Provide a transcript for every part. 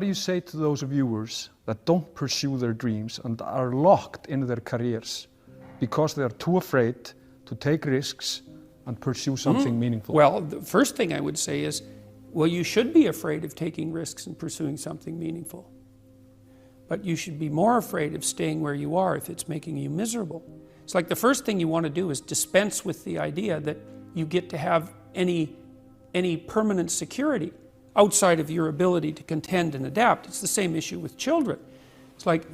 What do you say to those viewers that don't pursue their dreams and are locked in their careers because they are too afraid to take risks and pursue something meaningful? Well, the first thing I would say is, well, you should be afraid of taking risks and pursuing something meaningful. But you should be more afraid of staying where you are if it's making you miserable. It's like the first thing you want to do is dispense with the idea that you get to have any permanent security outside of your ability to contend and adapt. It's the same issue with children. It's like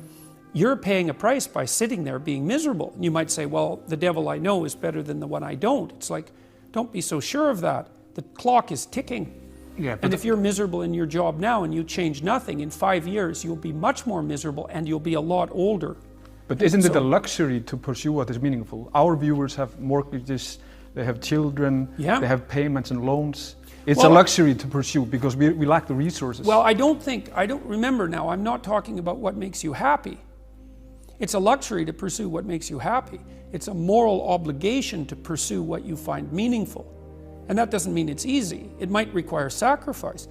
you're paying a price by sitting there being miserable. And you might say, well, the devil I know is better than the one I don't. It's like, don't be so sure of that. The clock is ticking. Yeah, and if you're miserable in your job now and you change nothing, in 5 years you'll be much more miserable and you'll be a lot older. But isn't it a luxury to pursue what is meaningful? Our viewers have mortgages, they have children, they have payments and loans. It's a luxury to pursue because we lack the resources. Well, I don't remember now, I'm not talking about what makes you happy. It's a luxury to pursue what makes you happy. It's a moral obligation to pursue what you find meaningful. And that doesn't mean it's easy. It might require sacrifice.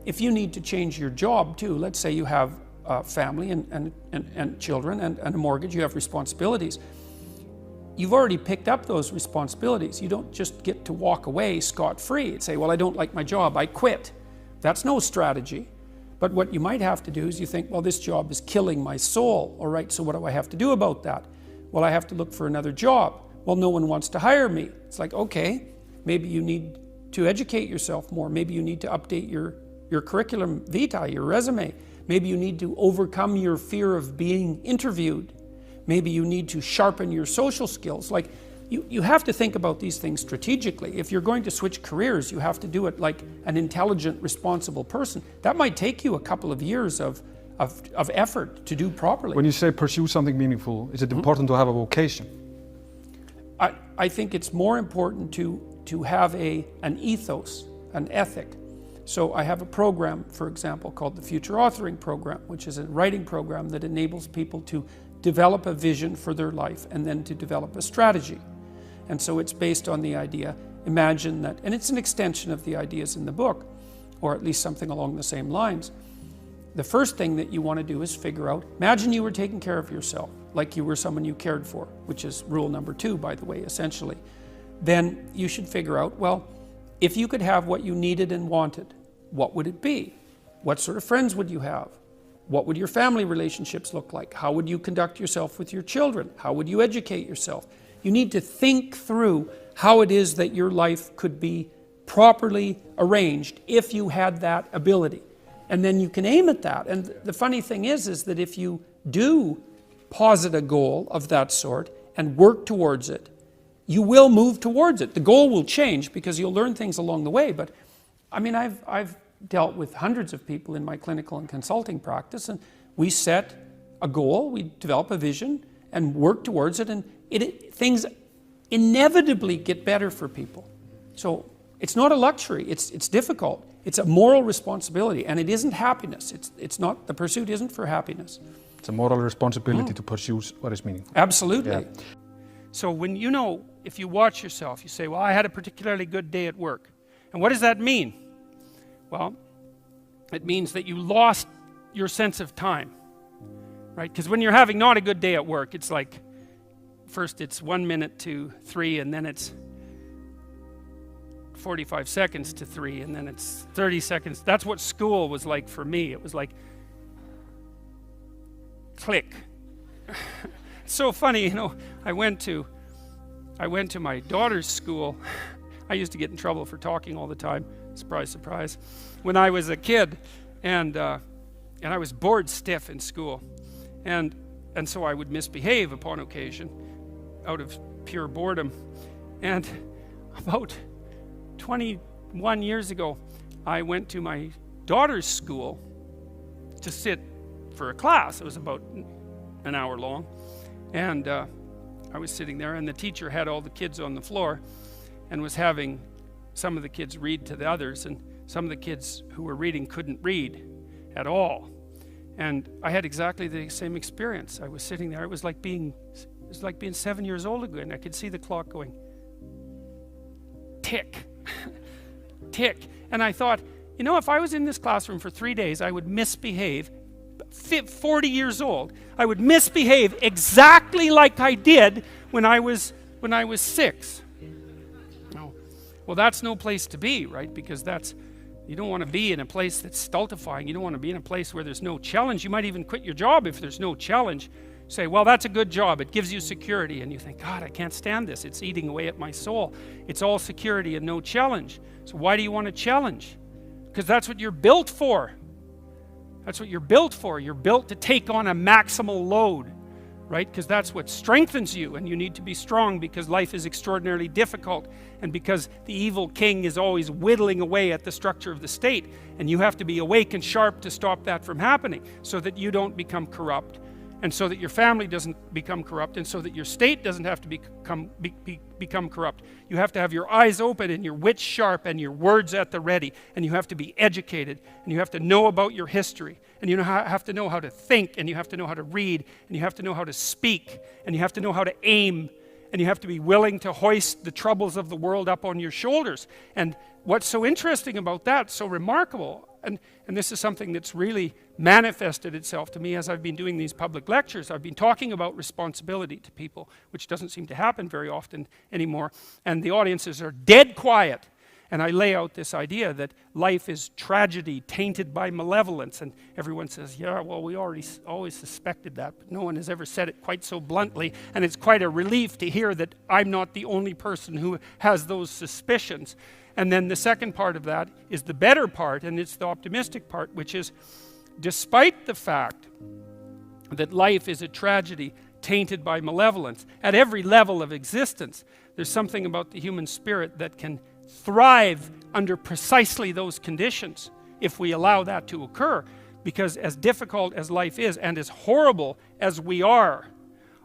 If you need to change your job too, let's say you have a family and children and a mortgage, you have responsibilities. You've already picked up those responsibilities. You don't just get to walk away scot-free and say, well, I don't like my job, I quit. That's no strategy. But what you might have to do is you think, well, this job is killing my soul. All right, so what do I have to do about that? Well, I have to look for another job. Well, no one wants to hire me. It's like, okay, maybe you need to educate yourself more. Maybe you need to update your curriculum vitae, your resume. Maybe you need to overcome your fear of being interviewed. Maybe you need to sharpen your social skills. Like, you have to think about these things strategically. If you're going to switch careers, you have to do it like an intelligent, responsible person. That might take you a couple of years of effort to do properly. When you say pursue something meaningful, is it important to have a vocation? I think it's more important to have an ethos, an ethic. So I have a program, for example, called the Future Authoring Program, which is a writing program that enables people to develop a vision for their life and then to develop a strategy. And so it's based on the idea, imagine that, and it's an extension of the ideas in the book, or at least something along the same lines. The first thing that you want to do is figure out, imagine you were taking care of yourself, like you were someone you cared for, which is rule number 2, by the way, essentially. Then you should figure out, well, if you could have what you needed and wanted, what would it be? What sort of friends would you have? What would your family relationships look like? How would you conduct yourself with your children? How would you educate yourself? You need to think through how it is that your life could be properly arranged if you had that ability. And then you can aim at that. And the funny thing is that if you do posit a goal of that sort and work towards it, you will move towards it. The goal will change because you'll learn things along the way. But I mean, I've dealt with hundreds of people in my clinical and consulting practice, and we set a goal, we develop a vision and work towards it, and things inevitably get better for people. So it's not a luxury, it's difficult. It's a moral responsibility, and it isn't happiness. It's not, the pursuit isn't for happiness. It's a moral responsibility to pursue what is meaningful. Absolutely. Yeah. So when if you watch yourself, you say, well, I had a particularly good day at work. And what does that mean? Well, it means that you lost your sense of time, right? Because when you're having not a good day at work, it's like, first it's 1 minute to 3, and then it's 45 seconds to 3, and then it's 30 seconds. That's what school was like for me. It was like, click. It's so funny, I went to my daughter's school. I used to get in trouble for talking all the time. Surprise, surprise. When I was a kid, and I was bored stiff in school, and so I would misbehave upon occasion, out of pure boredom. And about 21 years ago, I went to my daughter's school to sit for a class. It was about an hour long, and I was sitting there, and the teacher had all the kids on the floor and was having some of the kids read to the others, and some of the kids who were reading couldn't read at all. And I had exactly the same experience. I was sitting there, it was like being 7 years old again. I could see the clock going tick, tick. And I thought, You know, if I was in this classroom for 3 days, I would misbehave. 40 years old, I would misbehave exactly like I did when I was 6. No. Well, that's no place to be, right? Because you don't want to be in a place that's stultifying. You don't want to be in a place where there's no challenge. You might even quit your job if there's no challenge. Say, well, that's a good job. It gives you security. And you think, God, I can't stand this. It's eating away at my soul. It's all security and no challenge. So why do you want to challenge? Because that's what you're built for. That's what you're built for. You're built to take on a maximal load, right? Because that's what strengthens you, and you need to be strong because life is extraordinarily difficult, and because the evil king is always whittling away at the structure of the state, and you have to be awake and sharp to stop that from happening so that you don't become corrupt, and so that your family doesn't become corrupt, and so that your state doesn't have to become corrupt. You have to have your eyes open and your wits sharp and your words at the ready, and you have to be educated, and you have to know about your history, and you have to know how to think, and you have to know how to read, and you have to know how to speak, and you have to know how to aim, and you have to be willing to hoist the troubles of the world up on your shoulders. And what's so interesting about that, so remarkable, and this is something that's really manifested itself to me as I've been doing these public lectures. I've been talking about responsibility to people, which doesn't seem to happen very often anymore, and the audiences are dead quiet. And I lay out this idea that life is tragedy tainted by malevolence, and everyone says, yeah, well, we always suspected that, but no one has ever said it quite so bluntly, and it's quite a relief to hear that I'm not the only person who has those suspicions. And then the second part of that is the better part, and it's the optimistic part, which is, despite the fact that life is a tragedy tainted by malevolence, at every level of existence, there's something about the human spirit that can thrive under precisely those conditions if we allow that to occur. Because as difficult as life is, and as horrible as we are,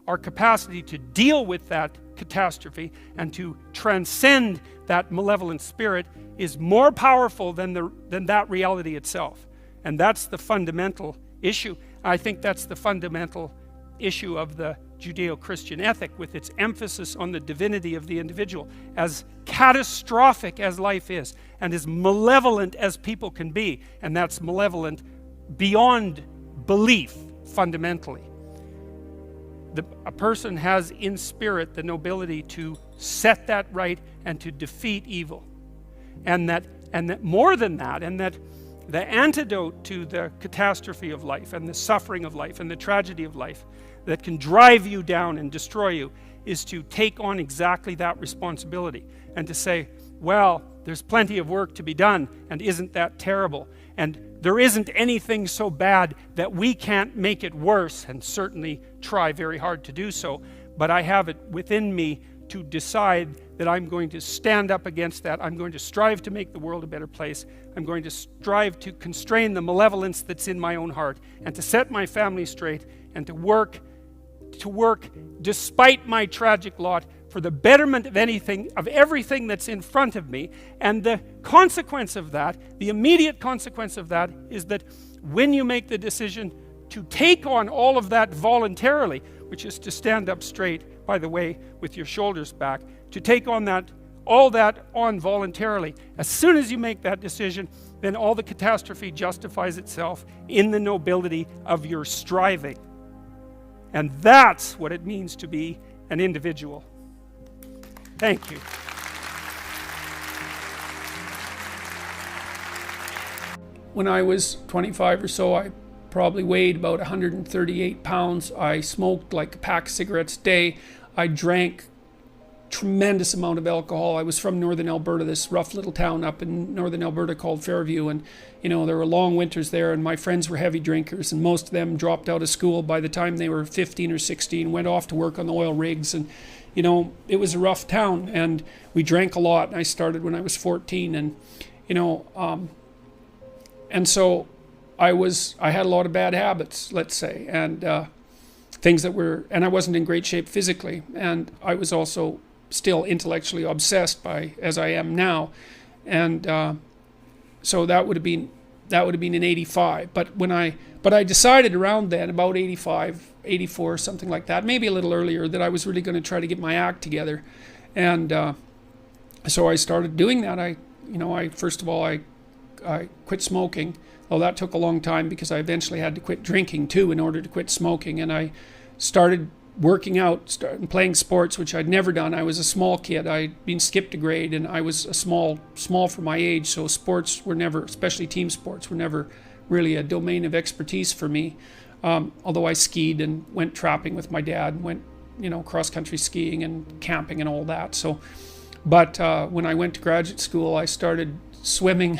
our capacity to deal with that catastrophe and to transcend that malevolent spirit is more powerful than that reality itself. And that's the fundamental issue. I think that's the fundamental issue of the Judeo-Christian ethic, with its emphasis on the divinity of the individual. As catastrophic as life is, and as malevolent as people can be, and that's malevolent beyond belief, fundamentally. A person has in spirit the nobility to set that right and to defeat evil. And that more than that, and that the antidote to the catastrophe of life and the suffering of life and the tragedy of life that can drive you down and destroy you is to take on exactly that responsibility and to say, well, there's plenty of work to be done, and isn't that terrible? And there isn't anything so bad that we can't make it worse, and certainly try very hard to do so, but I have it within me to decide that I'm going to stand up against that. I'm going to strive to make the world a better place. I'm going to strive to constrain the malevolence that's in my own heart, and to set my family straight, and to work despite my tragic lot for the betterment of everything that's in front of me. And the consequence of that, the immediate consequence of that, is that when you make the decision to take on all of that voluntarily, which is to stand up straight, by the way, with your shoulders back, to take on all that on voluntarily, as soon as you make that decision, then all the catastrophe justifies itself in the nobility of your striving. And that's what it means to be an individual. Thank you. When I was 25 or so, I probably weighed about 138 pounds. I smoked like a pack of cigarettes a day. I drank tremendous amount of alcohol. I was from northern Alberta, this rough little town up in northern Alberta called Fairview, and there were long winters there, and my friends were heavy drinkers, and most of them dropped out of school by the time they were 15 or 16, went off to work on the oil rigs, and it was a rough town, and we drank a lot. I started when I was 14, and and so I had a lot of bad habits, let's say, and things that were, and I wasn't in great shape physically, and I was also still intellectually obsessed as I am now, and so that would have been in 85. But I decided around then, about 85, 84, something like that, maybe a little earlier, that I was really going to try to get my act together, and so I started doing that. First of all, I I quit smoking. Well, that took a long time because I eventually had to quit drinking too in order to quit smoking. And I started working out, started playing sports, which I'd never done. I was a small kid. I'd been skipped a grade, and I was a small for my age. So sports were never, especially team sports, were never really a domain of expertise for me. Although I skied and went trapping with my dad, and went, cross-country skiing and camping and all that. So, but when I went to graduate school, I started swimming.